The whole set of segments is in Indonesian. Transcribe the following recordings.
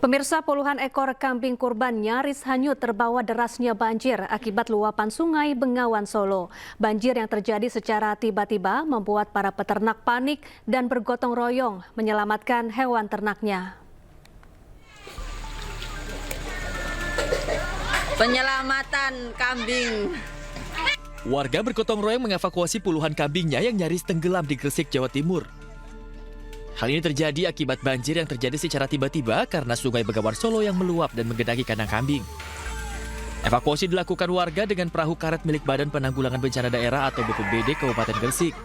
Pemirsa, puluhan ekor kambing kurban nyaris hanyut terbawa derasnya banjir akibat luapan sungai Bengawan Solo. Banjir yang terjadi secara tiba-tiba membuat para peternak panik dan bergotong royong menyelamatkan hewan ternaknya. Penyelamatan kambing. Warga bergotong royong mengevakuasi puluhan kambingnya yang nyaris tenggelam di Gresik, Jawa Timur. Hal ini terjadi akibat banjir yang terjadi secara tiba-tiba karena sungai Bengawan Solo yang meluap dan menggenangi kandang kambing. Evakuasi dilakukan warga dengan perahu karet milik Badan Penanggulangan Bencana Daerah atau BPBD Kabupaten Gresik.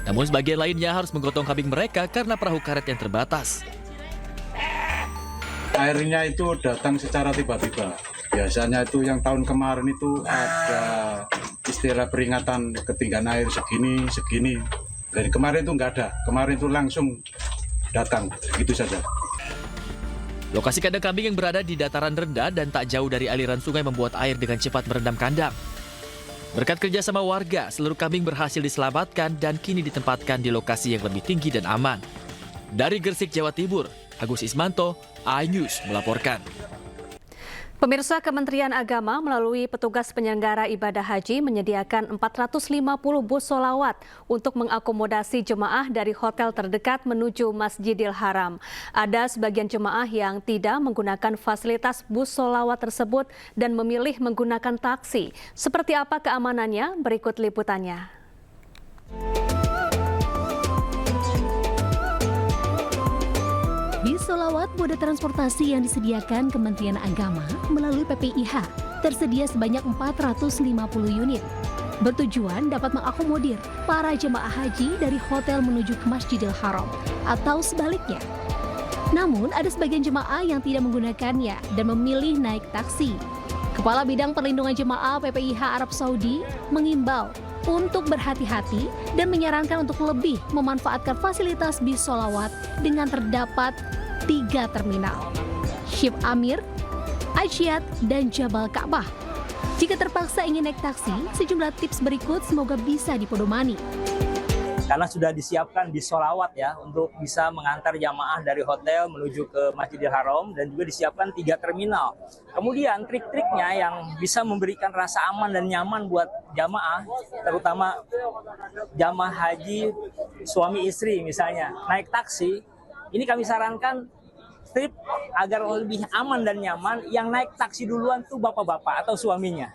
Namun sebagian lainnya harus menggotong kambing mereka karena perahu karet yang terbatas. Airnya itu datang secara tiba-tiba. Biasanya itu yang tahun kemarin itu ada istilah peringatan ketinggian air segini. Dari kemarin itu nggak ada, kemarin itu langsung datang, gitu saja. Lokasi kandang kambing yang berada di dataran rendah dan tak jauh dari aliran sungai membuat air dengan cepat merendam kandang. Berkat kerjasama warga, seluruh kambing berhasil diselamatkan dan kini ditempatkan di lokasi yang lebih tinggi dan aman. Dari Gresik, Jawa Timur, Agus Ismanto, iNews melaporkan. Pemirsa, Kementerian Agama melalui petugas penyelenggara ibadah haji menyediakan 450 bus sholawat untuk mengakomodasi jemaah dari hotel terdekat menuju Masjidil Haram. Ada sebagian jemaah yang tidak menggunakan fasilitas bus sholawat tersebut dan memilih menggunakan taksi. Seperti apa keamanannya? Berikut liputannya. Bis sholawat moda transportasi yang disediakan Kementerian Agama melalui PPIH tersedia sebanyak 450 unit. Bertujuan dapat mengakomodir para jemaah haji dari hotel menuju ke Masjidil Haram atau sebaliknya. Namun ada sebagian jemaah yang tidak menggunakannya dan memilih naik taksi. Kepala Bidang Perlindungan Jemaah PPIH Arab Saudi mengimbau untuk berhati-hati dan menyarankan untuk lebih memanfaatkan fasilitas bis sholawat dengan terdapat 3 terminal, Ship Amir, Ajiat, dan Jabal Ka'bah. Jika terpaksa ingin naik taksi, sejumlah tips berikut semoga bisa dipedomani. Karena sudah disiapkan bis sholawat ya untuk bisa mengantar jamaah dari hotel menuju ke Masjidil Haram dan juga disiapkan 3 terminal. Kemudian trik-triknya yang bisa memberikan rasa aman dan nyaman buat jamaah, terutama jamaah haji suami istri misalnya naik taksi, ini kami sarankan trip agar lebih aman dan nyaman, yang naik taksi duluan tuh bapak-bapak atau suaminya.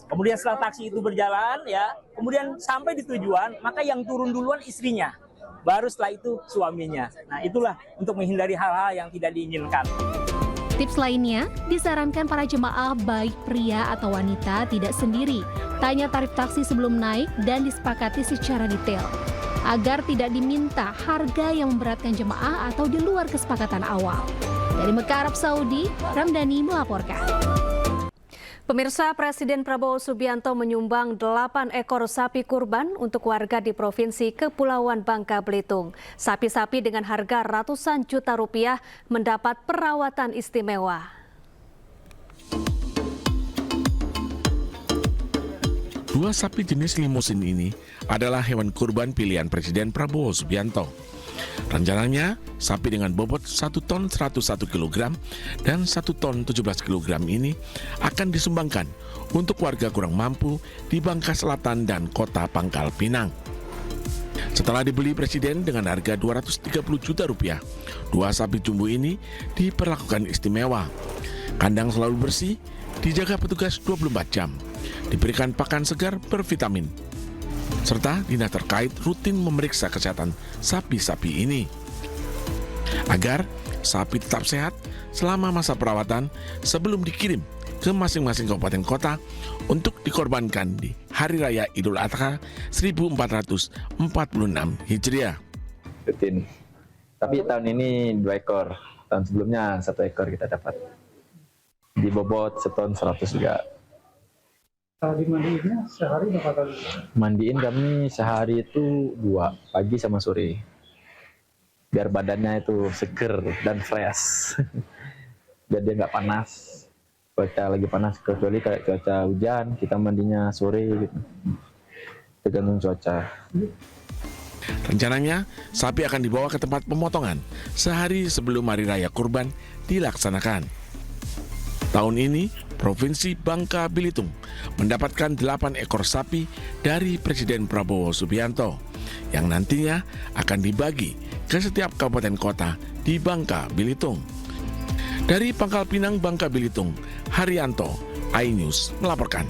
Kemudian setelah taksi itu berjalan ya, kemudian sampai di tujuan, maka yang turun duluan istrinya, baru setelah itu suaminya. Nah, itulah untuk menghindari hal-hal yang tidak diinginkan. Tips lainnya, disarankan para jemaah baik pria atau wanita tidak sendiri. Tanya tarif taksi sebelum naik dan disepakati secara detail, agar tidak diminta harga yang memberatkan jemaah atau di luar kesepakatan awal. Dari Mekah, Arab Saudi, Ramdhani melaporkan. Pemirsa, Presiden Prabowo Subianto menyumbang 8 ekor sapi kurban untuk warga di Provinsi Kepulauan Bangka Belitung. Sapi-sapi dengan harga ratusan juta rupiah mendapat perawatan istimewa. Dua sapi jenis limusin ini adalah hewan kurban pilihan Presiden Prabowo Subianto. Rencananya, sapi dengan bobot 1 ton 101 kg dan 1 ton 17 kg ini akan disumbangkan untuk warga kurang mampu di Bangka Selatan dan Kota Pangkal Pinang. Setelah dibeli Presiden dengan harga 230 juta rupiah, dua sapi jumbo ini diperlakukan istimewa. Kandang selalu bersih, dijaga petugas 24 jam, diberikan pakan segar bervitamin, serta dinas terkait rutin memeriksa kesehatan sapi-sapi ini agar sapi tetap sehat selama masa perawatan sebelum dikirim ke masing-masing kabupaten kota untuk dikorbankan di Hari Raya Idul Adha 1446 Hijriah. Rutin. Tapi tahun ini 2 ekor, tahun sebelumnya 1 ekor kita dapat. Di bobot seton 100 juga. Kalau dimandiinnya sehari berapa kali? Mandiin kami sehari itu 2, pagi sama sore. Biar badannya itu seger dan fresh. Biar dia nggak panas. Cuaca lagi panas, kecuali kayak cuaca hujan, kita mandinya sore gitu. Tergantung cuaca. Rencananya, sapi akan dibawa ke tempat pemotongan sehari sebelum Hari Raya Kurban dilaksanakan. Tahun ini, Provinsi Bangka Belitung mendapatkan 8 ekor sapi dari Presiden Prabowo Subianto yang nantinya akan dibagi ke setiap kabupaten kota di Bangka Belitung. Dari Pangkal Pinang, Bangka Belitung, Haryanto, iNews melaporkan.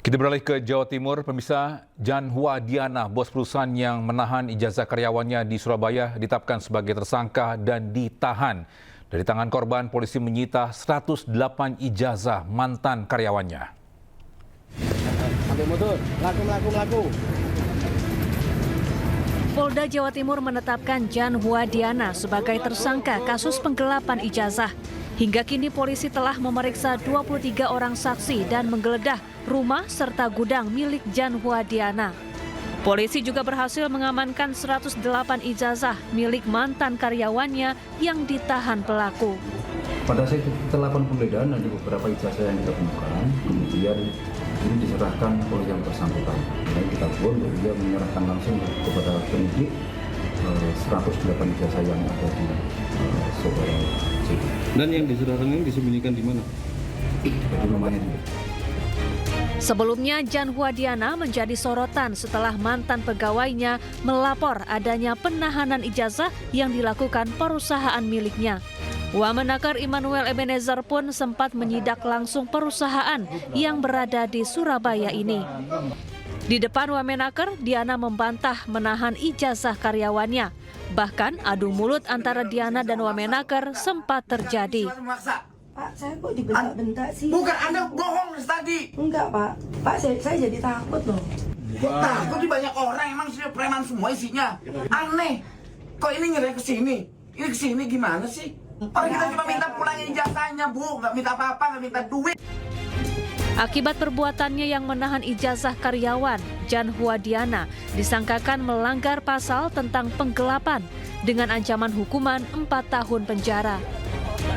Kita beralih ke Jawa Timur, pemirsa. Jan Hua Diana, bos perusahaan yang menahan ijazah karyawannya di Surabaya, ditetapkan sebagai tersangka dan ditahan. Dari tangan korban, polisi menyita 108 ijazah mantan karyawannya. Ambil motor, laku. Polda Jawa Timur menetapkan Jan Hua Diana sebagai tersangka kasus penggelapan ijazah. Hingga kini polisi telah memeriksa 23 orang saksi dan menggeledah rumah serta gudang milik Jan Hua Diana. Polisi juga berhasil mengamankan 108 ijazah milik mantan karyawannya yang ditahan pelaku. Pada saat kita lakukan penggeledahan ada beberapa ijazah yang kita temukan, kemudian ini diserahkan oleh yang bersangkutan. Dan kita pun dia menyerahkan langsung kepada penyidik 108 ijazah yang ada di saudara C. Dan yang diserahkan ini disembunyikan di mana? Di rumahnya. Sebelumnya, Jan Hua Diana menjadi sorotan setelah mantan pegawainya melapor adanya penahanan ijazah yang dilakukan perusahaan miliknya. Wamenakar Immanuel Ebenezer pun sempat menyidak langsung perusahaan yang berada di Surabaya ini. Di depan Wamenakar, Diana membantah menahan ijazah karyawannya. Bahkan adu mulut antara Diana dan Wamenakar sempat terjadi. Pak, saya kok dibentak-bentak sih? Bukan, Anda bohong tadi. Enggak, Pak. Pak, saya jadi takut loh. Kok takut di banyak orang, emang sudah preman semua isinya. Aneh. Kok ini ngerai ke sini? Ini ke sini gimana sih? Orang kita cuma minta pulangin ijazahnya, Bu. Nggak minta apa-apa, nggak minta duit. Akibat perbuatannya yang menahan ijazah karyawan, Jan Hua Diana disangkakan melanggar pasal tentang penggelapan dengan ancaman hukuman 4 tahun penjara.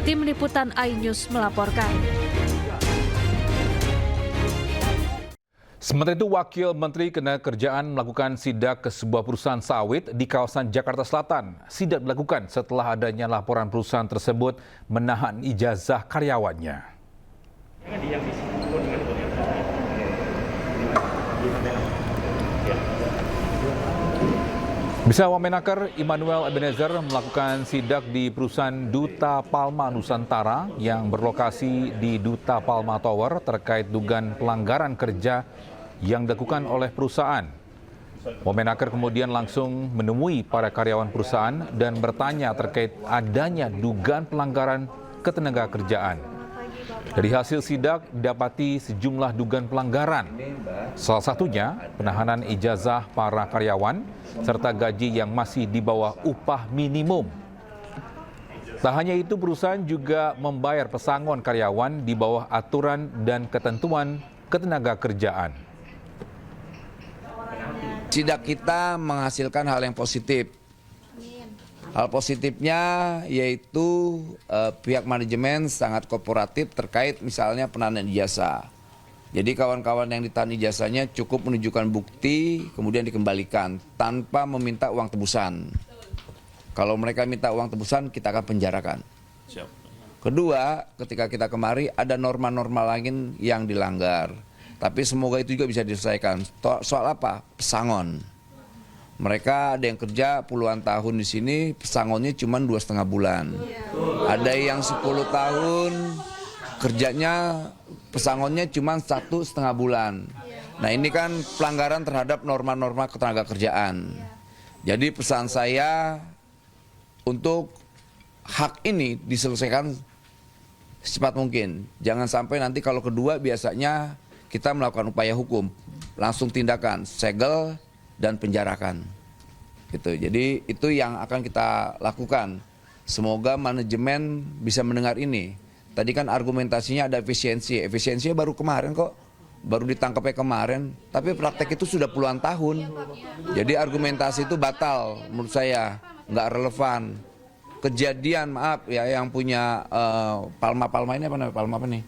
Tim Liputan iNews melaporkan. Sementara itu, Wakil Menteri Ketenagakerjaan melakukan sidak ke sebuah perusahaan sawit di kawasan Jakarta Selatan. Sidak dilakukan setelah adanya laporan perusahaan tersebut menahan ijazah karyawannya. Bisa Wamenakar Immanuel Ebenezer melakukan sidak di perusahaan Duta Palma Nusantara yang berlokasi di Duta Palma Tower terkait dugaan pelanggaran kerja yang dilakukan oleh perusahaan. Wamenakar kemudian langsung menemui para karyawan perusahaan dan bertanya terkait adanya dugaan pelanggaran ketenagakerjaan. Dari hasil sidak didapati sejumlah dugaan pelanggaran. Salah satunya penahanan ijazah para karyawan serta gaji yang masih di bawah upah minimum. Tak hanya itu, perusahaan juga membayar pesangon karyawan di bawah aturan dan ketentuan ketenagakerjaan. Sidak kita menghasilkan hal yang positif. Hal positifnya yaitu pihak manajemen sangat kooperatif terkait misalnya penahanan ijazah. Jadi kawan-kawan yang ditahan ijazahnya cukup menunjukkan bukti kemudian dikembalikan tanpa meminta uang tebusan. Kalau mereka minta uang tebusan kita akan penjarakan. Siap. Kedua, ketika kita kemari ada norma-norma lain yang dilanggar. Tapi semoga itu juga bisa diselesaikan. Soal apa? Pesangon. Mereka ada yang kerja puluhan tahun di sini, pesangonnya cuma 2,5 bulan. Ada yang 10 tahun, kerjanya pesangonnya cuma 1,5 bulan. Nah ini kan pelanggaran terhadap norma-norma ketenagakerjaan. Jadi pesan saya untuk hak ini diselesaikan secepat mungkin. Jangan sampai nanti kalau kedua biasanya kita melakukan upaya hukum, langsung tindakan, segel dan penjarakan. Gitu. Jadi itu yang akan kita lakukan. Semoga manajemen bisa mendengar ini. Tadi kan argumentasinya ada efisiensi. Efisiensinya baru kemarin kok. Baru ditangkapnya kemarin. Tapi praktek itu sudah puluhan tahun. Jadi argumentasi itu batal menurut saya. Nggak relevan. Kejadian, maaf ya, yang punya Palma ini apa namanya? Palma apa nih?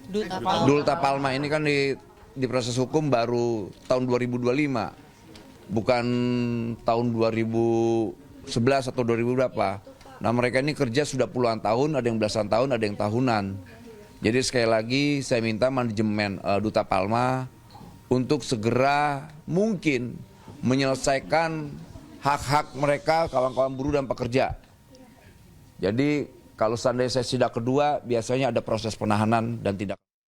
Duta Palma ini kan di proses hukum baru tahun 2025. Bukan tahun 2011 atau 2000 berapa. Nah mereka ini kerja sudah puluhan tahun, ada yang belasan tahun, ada yang tahunan. Jadi sekali lagi saya minta manajemen Duta Palma untuk segera mungkin menyelesaikan hak-hak mereka kawan-kawan buruh dan pekerja. Jadi kalau seandainya saya sidak kedua biasanya ada proses penahanan dan tidak